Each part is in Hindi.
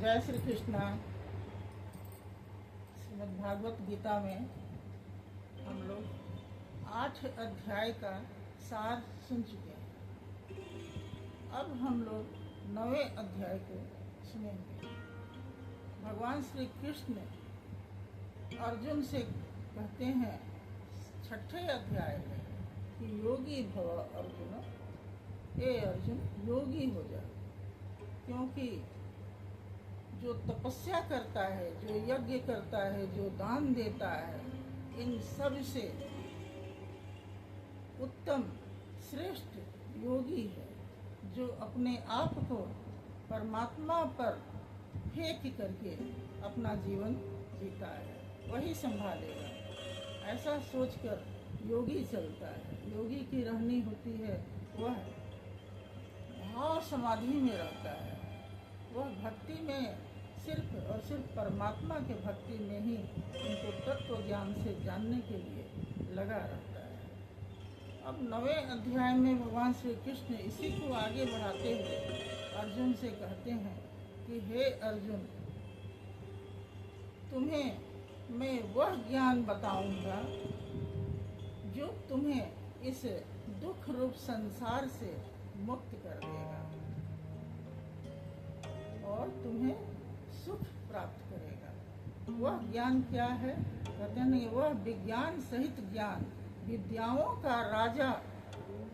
जय श्री कृष्णा। श्रीमद् भागवत गीता में हम लोग 8 अध्याय का सार सुन चुके हैं। अब हम लोग 9वें अध्याय को सुनेंगे। भगवान श्री कृष्ण अर्जुन से कहते हैं 6ठे अध्याय में कि योगी भव अर्जुन, ए अर्जुन योगी हो जा, क्योंकि जो तपस्या करता है, जो यज्ञ करता है, जो दान देता है, इन सब से उत्तम श्रेष्ठ योगी है जो अपने आप को परमात्मा पर फेंक करके अपना जीवन जीता है, वही संभालेगा। ऐसा सोचकर योगी चलता है। योगी की रहनी होती है, वह भाव समाधि में रहता है। वह भक्ति में सिर्फ और सिर्फ परमात्मा के भक्ति में ही उनको तत्व ज्ञान से जानने के लिए लगा रहता है। अब 9वें अध्याय में भगवान श्री कृष्ण इसी को आगे बढ़ाते हुए अर्जुन से कहते हैं कि हे अर्जुन, तुम्हें मैं वह ज्ञान बताऊंगा जो तुम्हें इस दुख रूप संसार से मुक्त कर देगा और तुम्हें सुख प्राप्त करेगा। वह ज्ञान क्या है? कहते हैं वह विज्ञान सहित ज्ञान, विद्याओं का राजा,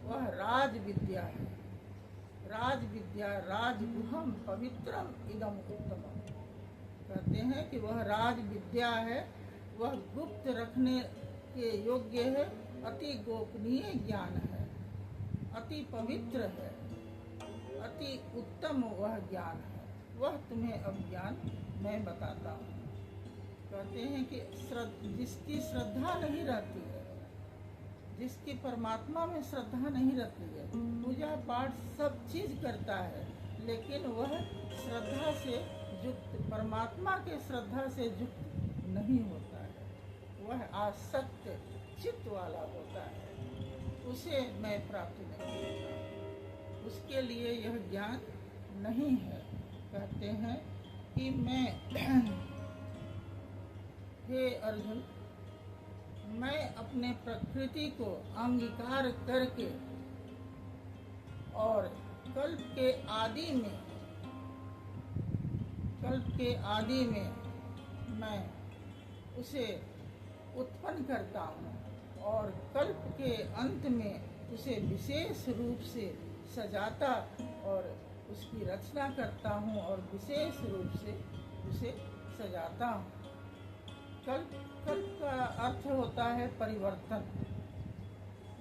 वह राज विद्या है। राज विद्या राजगुहम पवित्रम इदम उत्तमम। कहते हैं कि वह राज विद्या है, वह गुप्त रखने के योग्य है, अति गोपनीय ज्ञान है, अति पवित्र है, अति उत्तम वह ज्ञान है। वह तुम्हें अब ज्ञान मैं बताता हूँ। कहते हैं कि जिसकी श्रद्धा नहीं रहती है, जिसकी परमात्मा में श्रद्धा नहीं रहती है, पूजा पाठ सब चीज करता है, लेकिन वह श्रद्धा से युक्त, परमात्मा के श्रद्धा से युक्त नहीं होता है, वह आसक्त चित्त वाला होता है, उसे मैं प्राप्त नहीं होता, उसके लिए यह ज्ञान नहीं है। कहते हैं कि मैं हे अर्जुन, मैं अपने प्रकृति को अंगीकार करके और कल्प के आदि में मैं उसे उत्पन्न करता हूँ और कल्प के अंत में उसे विशेष रूप से सजाता और उसकी रचना करता हूँ और विशेष रूप से उसे सजाता हूँ। कल्प का अर्थ होता है परिवर्तन।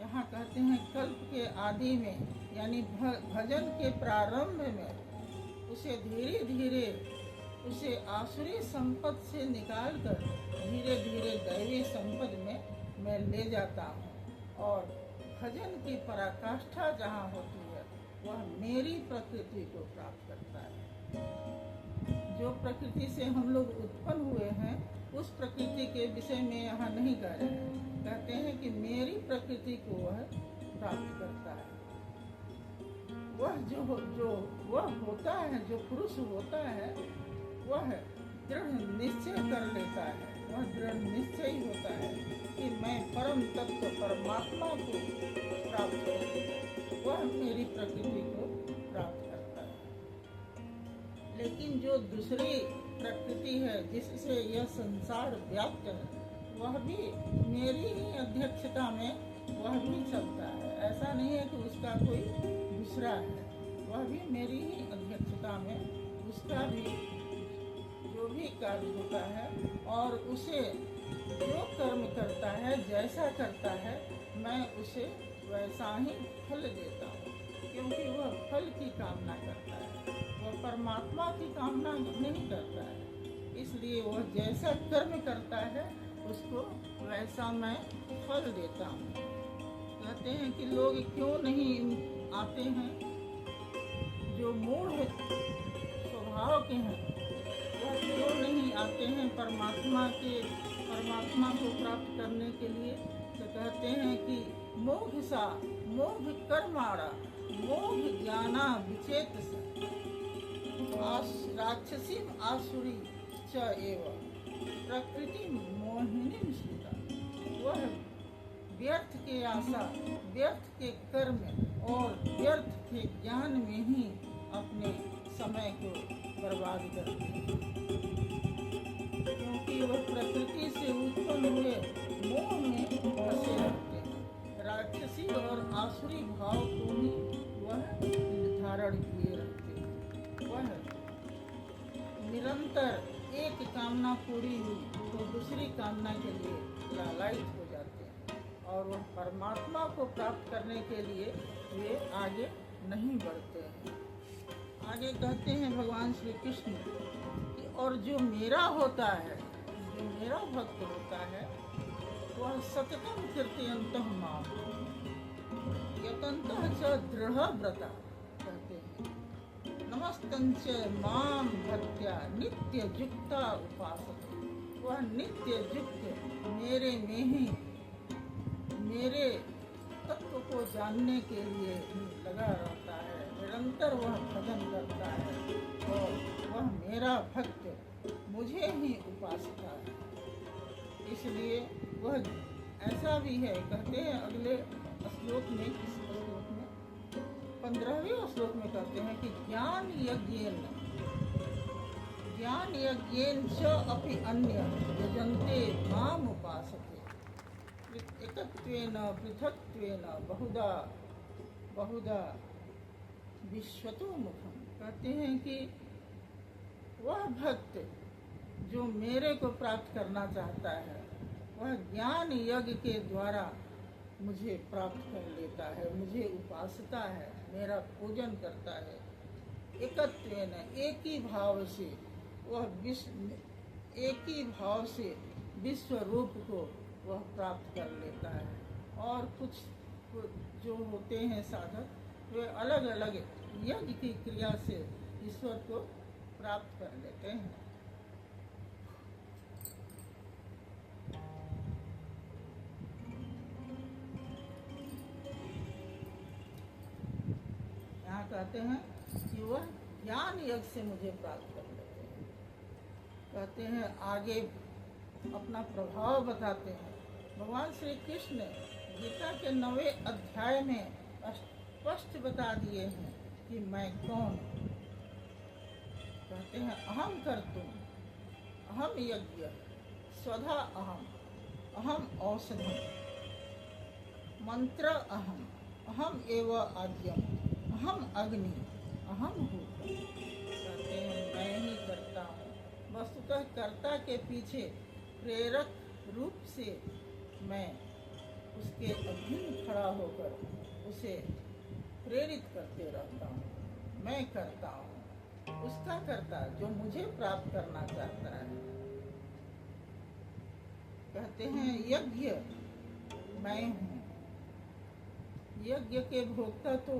यहाँ कहते हैं कल्प के आदि में, यानी भजन के प्रारंभ में उसे धीरे धीरे उसे आसुरी संपद से निकालकर धीरे धीरे दैवी संपद में मैं ले जाता हूँ और भजन की पराकाष्ठा जहाँ होती है वह मेरी प्रकृति को प्राप्त करता है। जो प्रकृति से हम लोग उत्पन्न हुए हैं उस प्रकृति के विषय में यहाँ नहीं कह रहे हैं। कहते हैं कि मेरी प्रकृति को वह प्राप्त करता है। वह जो वह होता है, जो पुरुष होता है, वह दृढ़ निश्चय कर लेता है, वह दृढ़ निश्चय ही होता है कि मैं परम तत्व परमात्मा को प्राप्त करूँगा, वह मेरी प्रकृति को प्राप्त करता है। लेकिन जो दूसरी प्रकृति है जिससे यह संसार व्याप्त है, वह भी मेरी ही अध्यक्षता में वह भी चलता है। ऐसा नहीं है कि उसका कोई दूसरा है, वह भी मेरी ही अध्यक्षता में उसका भी जो भी कार्य होता है और उसे जो कर्म करता है, जैसा करता है, मैं उसे वैसा ही फल देता हूँ, क्योंकि वह फल की कामना करता है, वह परमात्मा की कामना नहीं करता है। इसलिए वह जैसा कर्म करता है उसको वैसा मैं फल देता हूँ। कहते हैं कि लोग क्यों नहीं आते हैं, जो मूढ़ स्वभाव के हैं वह क्यों नहीं आते हैं परमात्मा को प्राप्त करने के लिए? तो कहते हैं कि मोघ कर्माणा मोघ ज्ञाना विचेत। राक्षसीम आसुरी च एव प्रकृति मोहिनी स्मृता। वह व्यर्थ के आशा, व्यर्थ के कर्म और व्यर्थ के ज्ञान में ही अपने समय को बर्बाद करते हैं, क्योंकि वह प्रकृति से उत्पन्न हुए मोह में फंसे रहते हैं। राक्षसी और आसुरी भाव को ही वह धारण किए रहते हैं। वह निरंतर एक कामना पूरी हुई तो दूसरी कामना के लिए लालायित हो जाते हैं और वह परमात्मा को प्राप्त करने के लिए वे आगे नहीं बढ़ते हैं। आगे कहते हैं भगवान श्री कृष्ण कि और जो मेरा होता है, जो मेरा भक्त होता है, वह सततम कीर्तयन्तः माम यतन्तः च दृढ़व्रता। कहते हैं नमस्तंच माम भक्त्या नित्य युक्ता उपासते। वह नित्य युक्त मेरे में ही मेरे तत्व को जानने के लिए लगा रहता है, निरंतर वह भजन करता है और वह मेरा भक्त मुझे ही उपासता है। इसलिए वह ऐसा भी है। कहते हैं अगले श्लोक में, इस श्लोक में 15वें श्लोक में कहते हैं कि ज्ञान यज्ञेन च अपि अन्य यजन्ते माम उपासते एकत्वेन पृथक्त्वेन बहुधा बहुधा विश्वतो मुखम। कहते हैं कि वह भक्त जो मेरे को प्राप्त करना चाहता है, वह ज्ञान यज्ञ के द्वारा मुझे प्राप्त कर लेता है, मुझे उपासता है, मेरा पूजन करता है। एकत्वेन एक ही भाव से वह एक ही भाव से विश्व रूप को वह प्राप्त कर लेता है। और कुछ जो होते हैं साधक, वे अलग अलग यज्ञ की क्रिया से ईश्वर को प्राप्त कर लेते हैं। यहाँ कहते हैं कि वह ज्ञान यज्ञ से मुझे प्राप्त कर लेते हैं। कहते हैं आगे अपना प्रभाव बताते हैं। भगवान श्री कृष्ण गीता के 9वें अध्याय में स्पष्ट बता दिए हैं कि मैं कौन हूँ। कहते हैं अहम कर्तुम अहम यज्ञ स्वधा अहम औषधम मंत्र अहम एव आद्यम अहम अग्नि अहम होता। कहते हैं मैं ही करता हूँ। वस्तुतः कर्ता के पीछे प्रेरक रूप से मैं उसके अधीन खड़ा होकर उसे प्रेरित करते रहता हूँ। मैं करता हूँ, उसका करता जो मुझे प्राप्त करना चाहता है। कहते हैं यज्ञ मैं हूँ। यज्ञ के भोक्ता तो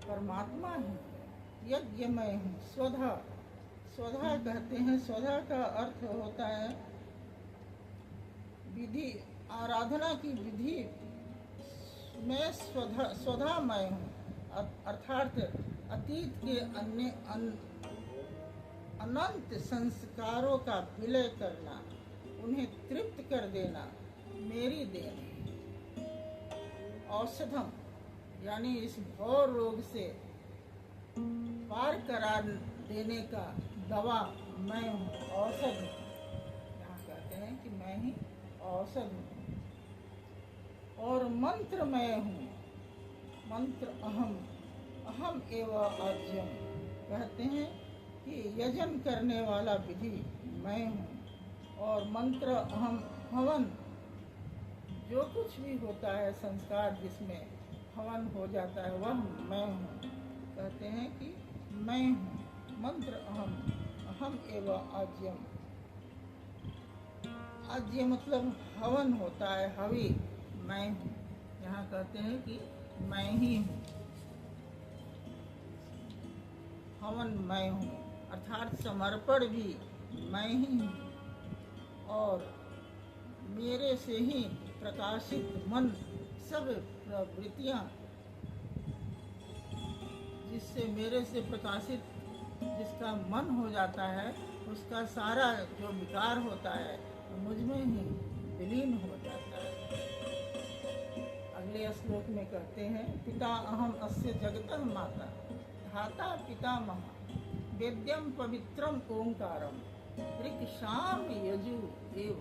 परमात्मा ही। यज्ञ मैं हूँ। स्वधा कहते हैं, स्वधा का अर्थ होता है विधि, आराधना की विधि में स्वधा मैं हूँ। अर्थात अतीत के अनंत संस्कारों का विलय करना, उन्हें तृप्त कर देना मेरी देन है। औषधम यानी इस भव रोग से पार करा देने का दवा मैं हूँ, औषध। यहाँ कहते हैं कि मैं ही औषध हूँ। और मंत्र मैं हूँ। मंत्र अहम एव आज्यम। कहते हैं कि यजन करने वाला विधि मैं हूँ। और मंत्र अहम हवन, जो कुछ भी होता है संस्कार जिसमें हवन हो जाता है वह मैं हूँ। कहते हैं कि मैं हूँ। मंत्र अहम एव आज्यम। आज्य मतलब हवन होता है, हवि मैं हूँ। यहाँ कहते हैं कि मैं ही हूँ। हवन मैं हूँ अर्थात समर्पण भी मैं ही हूँ। और मेरे से ही प्रकाशित मन, सब प्रवृत्तियाँ जिससे मेरे से प्रकाशित जिसका मन हो जाता है उसका सारा जो विकार होता है मुझ में ही विलीन हो जाता है। अगले श्लोक में कहते हैं, पिता अहम अस्य जगतः माता धाता पितामह वेद्यम पवित्रम ओंकारम ऋक्-शाम यजु एव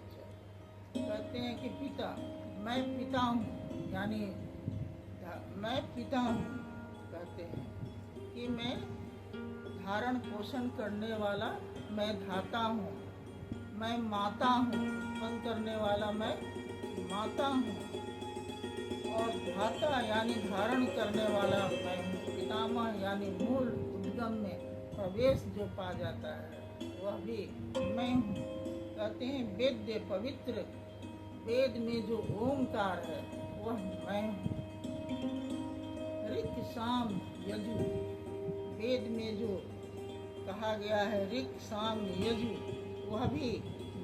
च। कहते हैं कि पिता, मैं पिता हूँ, यानी मैं पिता हूँ। कहते हैं कि मैं धारण पोषण करने वाला मैं धाता हूँ, मैं माता हूँ, उत्पन्न करने वाला मैं माता हूँ, और धाता यानी धारण करने वाला मैं हूँ। पितामह यानी मूल उद्गम में प्रवेश जो पा जाता है वह भी मैं हूँ। कहते हैं वेद्य पवित्र, वेद में जो ओंकार है वह मैं हूँ। ऋक्-शाम यजु, वेद में जो कहा गया है ऋक्-शाम यजु वह भी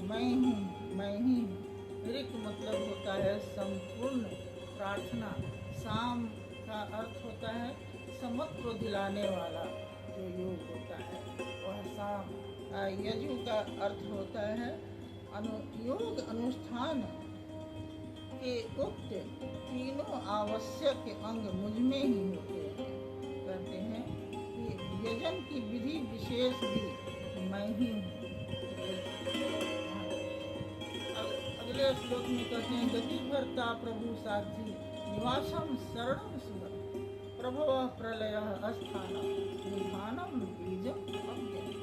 मैं हूँ, मैं ही हूँ। ऋक् मतलब होता है संपूर्ण प्रार्थना, शाम का अर्थ होता है समत्व दिलाने वाला जो योग होता है वह शाम। यजु का अर्थ होता है योग अनुष्ठान के उक्त तीनों आवश्यक अंग मुझ में ही होते हैं। कहते हैं कि यजन की विधि विशेष भी मैं ही हूँ। अगले श्लोक में कहते हैं, गति भर्ता प्रभु साक्षी निवासम शरणम सुर प्रभव प्रलय अस्थानम निधानम बीजम अव्ययम्।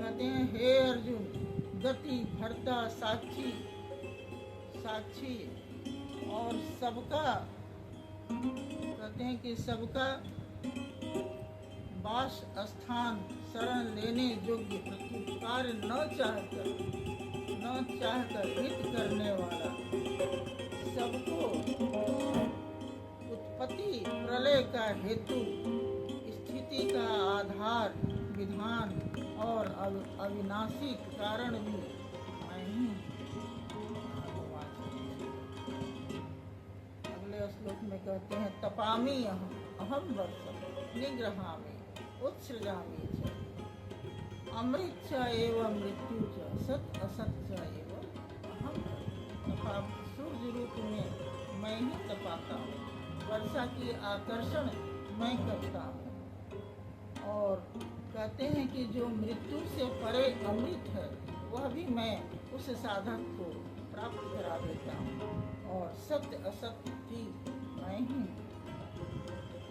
कहते हैं हे अर्जुन, गति भर्ता साक्षी और सबका, कहते हैं कि सबका वास स्थान शरण लेने योग्य प्रत्युपकार न चाहकर हित करने वाला, सबको उत्पत्ति प्रलय का हेतु, स्थिति का आधार विधान और अविनाशी कारण भी मैं ही। अगले श्लोक में कहते हैं, तपामि अहम वर्षम निग्रहामि उत्सृजामि च अमृत च एव मृत्यु च सत असत च एव अहम। सूर्य रूप में मैं ही तपाता हूँ, वर्षा की आकर्षण मैं करता हूँ, और कहते हैं कि जो मृत्यु से परे अमृत है वह भी मैं उस साधक को प्राप्त करा देता हूँ, और सत्य असत्य भी मैं ही।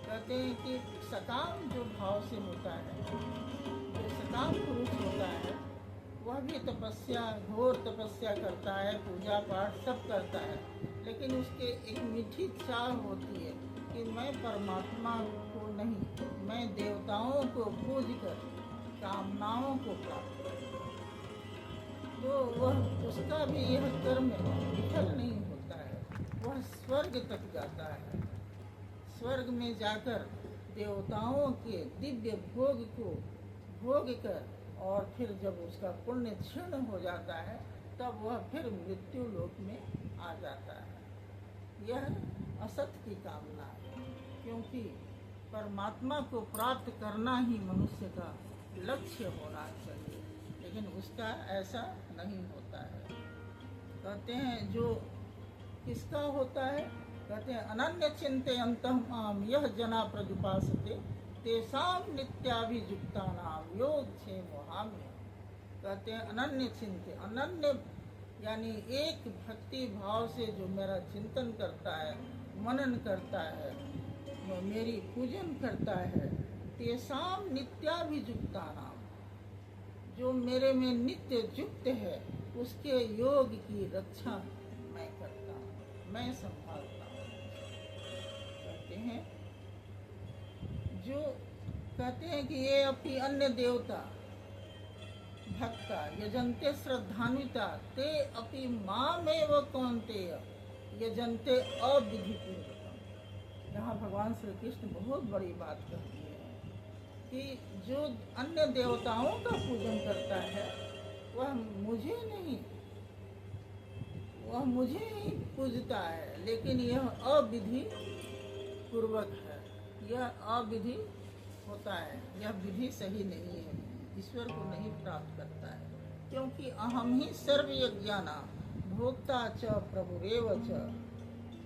कहते हैं कि सकाम जो भाव से होता है, जो सकाम पुरुष होता है वह भी तपस्या, घोर तपस्या करता है, पूजा पाठ सब करता है, लेकिन उसके एक मीठी चाह होती है कि मैं परमात्मा को नहीं, मैं देवताओं को पूज कर कामनाओं को प्राप्त करूं। तो वह उसका भी यह कर्म विफल नहीं होता है, वह स्वर्ग तक जाता है। स्वर्ग में जाकर देवताओं के दिव्य भोग को भोग कर, और फिर जब उसका पुण्य क्षीण हो जाता है तब वह फिर मृत्यु लोक में आ जाता है। यह असत की कामना है, क्योंकि परमात्मा को प्राप्त करना ही मनुष्य का लक्ष्य होना चाहिए, लेकिन उसका ऐसा नहीं होता है। कहते हैं जो किसका होता है, कहते हैं अनन्य चिंतयन्तः माम यह जना प्रदुपासते तेषां नित्याभियुक्तानां योगक्षेमोहाम्यहम्। कहते हैं अनन्य चिंते, अनन्य यानी एक भक्ति भाव से जो मेरा चिंतन करता है, मनन करता है, मेरी पूजन करता है, तेषां नित्याभियुक्तानां, जो मेरे में नित्य युक्त है उसके योग की रक्षा मैं करता हूँ, मैं संभालता हूँ। कहते हैं जो कहते हैं कि ये अपनी अन्य देवता भक्ता यजन्ते श्रद्धान्विता ते अपि मामेव कौन्तेय यजन्ते अविधिपूर्वकम्। यहाँ भगवान श्री कृष्ण बहुत बड़ी बात कहती है कि जो अन्य देवताओं का पूजन करता है वह मुझे ही पूजता है, लेकिन यह अविधि पूर्वक है, यह अविधि होता है, यह विधि सही नहीं है, ईश्वर को नहीं प्राप्त करता है। क्योंकि अहम ही सर्वयज्ञाना भोक्ता च प्रभुरेव च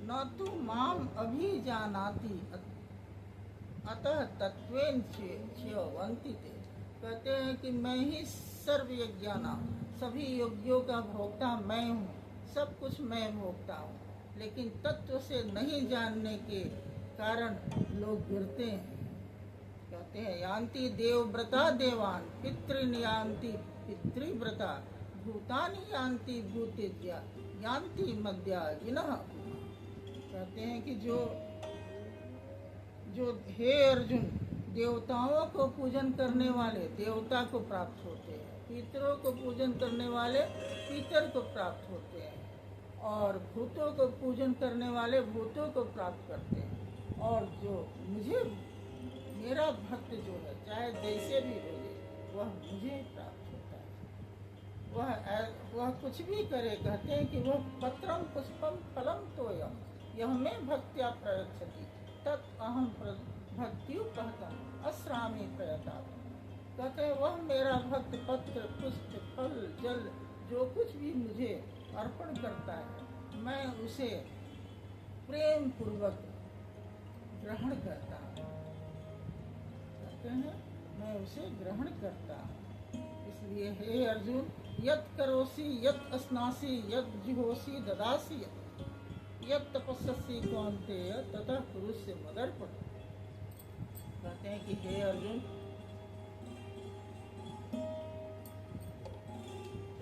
न तो माम अभिजानाति अतः तत्वेन च्यवन्ति ते। कहते हैं कि मैं ही सर्वयज्ञाना, सभी योग्यों का भोक्ता मैं हूँ, सब कुछ मैं भोगता हूँ, लेकिन तत्व से नहीं जानने के कारण लोग गिरते हैं। कहते हैं यान्ति देवव्रता देवान पितृनियान्ति पितृव्रता भूतानि यान्ति भूतेज्या यान्ति मद्याजिनः। कहते हैं कि जो हे अर्जुन, देवताओं को पूजन करने वाले देवता को प्राप्त होते हैं, पितरों को पूजन करने वाले पितर को प्राप्त होते हैं, और भूतों को पूजन करने वाले भूतों को प्राप्त करते हैं। और जो मुझे मेरा भक्त जो है, चाहे जैसे भी बोले, वह मुझे प्राप्त होता है। वह कुछ भी करे, कहते हैं कि वह पत्रम पुष्पम फलम तोयम यह में भक्त्या प्रयच्छति तत् अहम भक्त्युपहतम अस्रामी प्रयतात्। कहते हैं वह मेरा भक्त पत्र पुष्प फल जल जो कुछ भी मुझे अर्पण करता है, मैं उसे प्रेम पूर्वक ग्रहण करता हूँ। कहते हैं मैं उसे ग्रहण करता हूँ। इसलिए हे अर्जुन, यत् करोसि यत् अस्नासि यत् जिहोसि ददासि यत् तपस्यसि कौन्तेय ततः कुरुष्व मदर्पण। कहते हैं कि हे अर्जुन,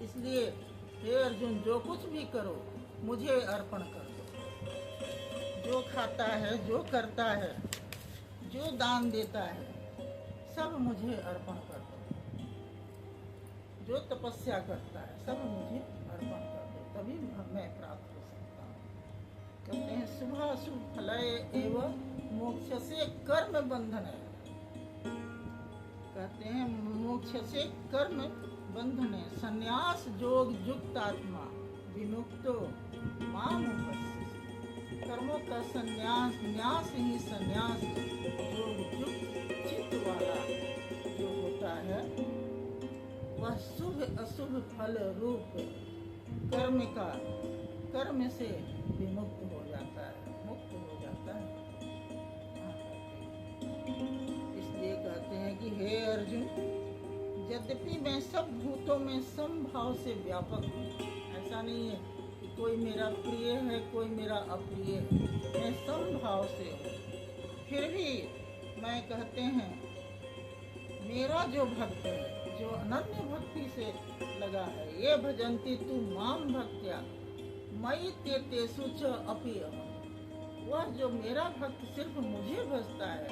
इसलिए हे अर्जुन, जो कुछ भी करो मुझे अर्पण कर दो। जो खाता है, जो करता है, जो दान देता है, सब मुझे अर्पण कर दो। जो तपस्या करता है, सब मुझे अर्पण कर दो, तभी मैं प्राप्त हो सकता हूँ। कहते हैं शुभ अशुभ फलय एवं मोक्ष से कर्म बंधन है। कहते हैं मोक्ष से कर्म बंधन है। संन्यास जोग युक्त आत्मा विमुक्तो माम उपस्थित। कर्मों का संन्यास, न्यास ही संन्यास जोग युक्त चित्त वाला जो होता है, वह शुभ अशुभ फल रूप कर्म से विमुक्त हो जाता है, मुक्त हो जाता है। इसलिए कहते हैं कि हे अर्जुन, यद्यपि मैं सब भूतों में समभाव से व्यापक हूँ, ऐसा नहीं है कि कोई मेरा प्रिय है कोई मेरा अप्रिय है, मैं समभाव से हूँ। फिर भी मैं कहते हैं मेरा जो भक्त है, जो अनन्य भक्ति से लगा है, ये भजन्ति तू माम भक्त्या मयि तेषु च अपि अहम्। वह जो मेरा भक्त सिर्फ मुझे भजता है,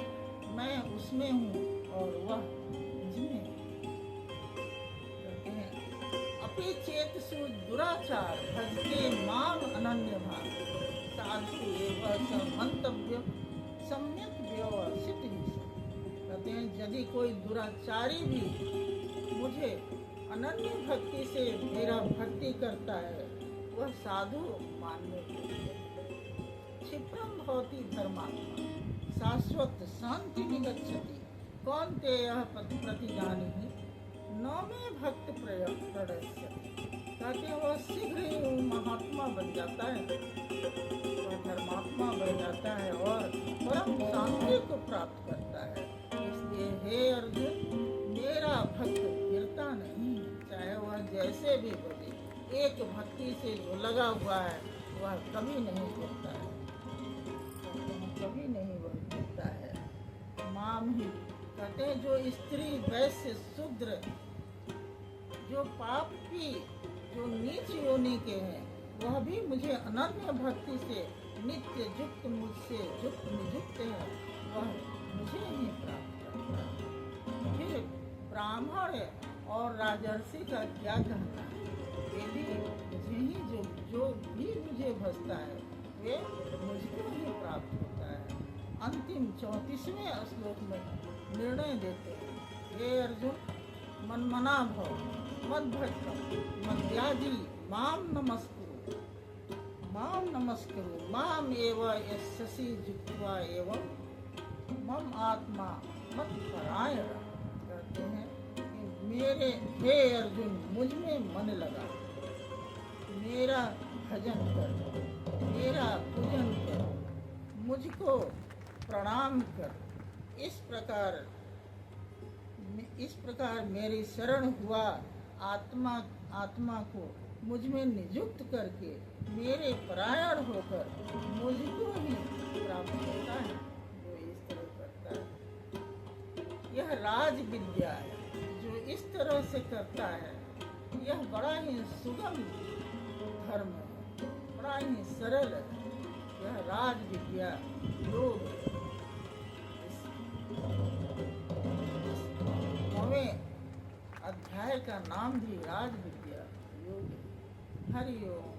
मैं उसमें हूँ और वह मुझमें है। कहते हैं अपि चेतसु दुराचार भजते माम अनन्य भाव साधु एवं समंतव्य सम्यक व्यवसित ही। कहते हैं यदि कोई दुराचारी भी मुझे अनन्य भक्ति से मेरा भक्ति करता है, वह साधु मानने योग्य। क्षिप्रम भवति धर्मात्मा शाश्वत शांति निगच्छति कौन्तेय प्रतिजानीहि न मे भक्त प्रणश्यति। कहते हैं वह शीघ्र ही महात्मा बन जाता है, वह धर्मात्मा बन जाता है और परम शांति को प्राप्त करता है। इसलिए हे अर्जुन, मेरा भक्त गिरता नहीं, चाहे वह जैसे भी बने, एक भक्ति से जो लगा हुआ है वह कभी नहीं गिरता है, कभी नहीं वह गिरता है। माम ही कहते हैं जो स्त्री वैश्य शूद्र, जो पापी, जो नीच योनि के हैं, वह भी मुझे अनन्य भक्ति से नित्य युक्त मुझसे नियुक्त है, वह मुझे ही प्राप्त करता है। फिर ब्राह्मण और राजर्षि का क्या कहना है, वे भी मुझे ही जो भी मुझे भजता है वे मुझको ही प्राप्त होता है। अंतिम 34वें श्लोक में निर्णय देते हैं, हे अर्जुन, मनमना भव मद्भक्तम मद्याजी माम नमस्कुरु माम एव यस्ससि जित्वा एवं मम आत्मा आत्मपरायण कहते हैं कि मेरे हे अर्जुन मुझ में मन लगा, मेरा भजन कर, मेरा पूजन कर, मुझको प्रणाम कर। इस प्रकार मेरी शरण हुआ आत्मा को मुझ में नियुक्त करके मेरे परायण होकर मुझको ही प्राप्त होता है। जो इस तरह करता है यह राज विद्या है। जो इस तरह से करता है यह बड़ा ही सुगम धर्म है, बड़ा ही सरल है। यह राज विद्या योग है। नवें अध्याय का नाम भी राज विद्या योग है। हरि ओम।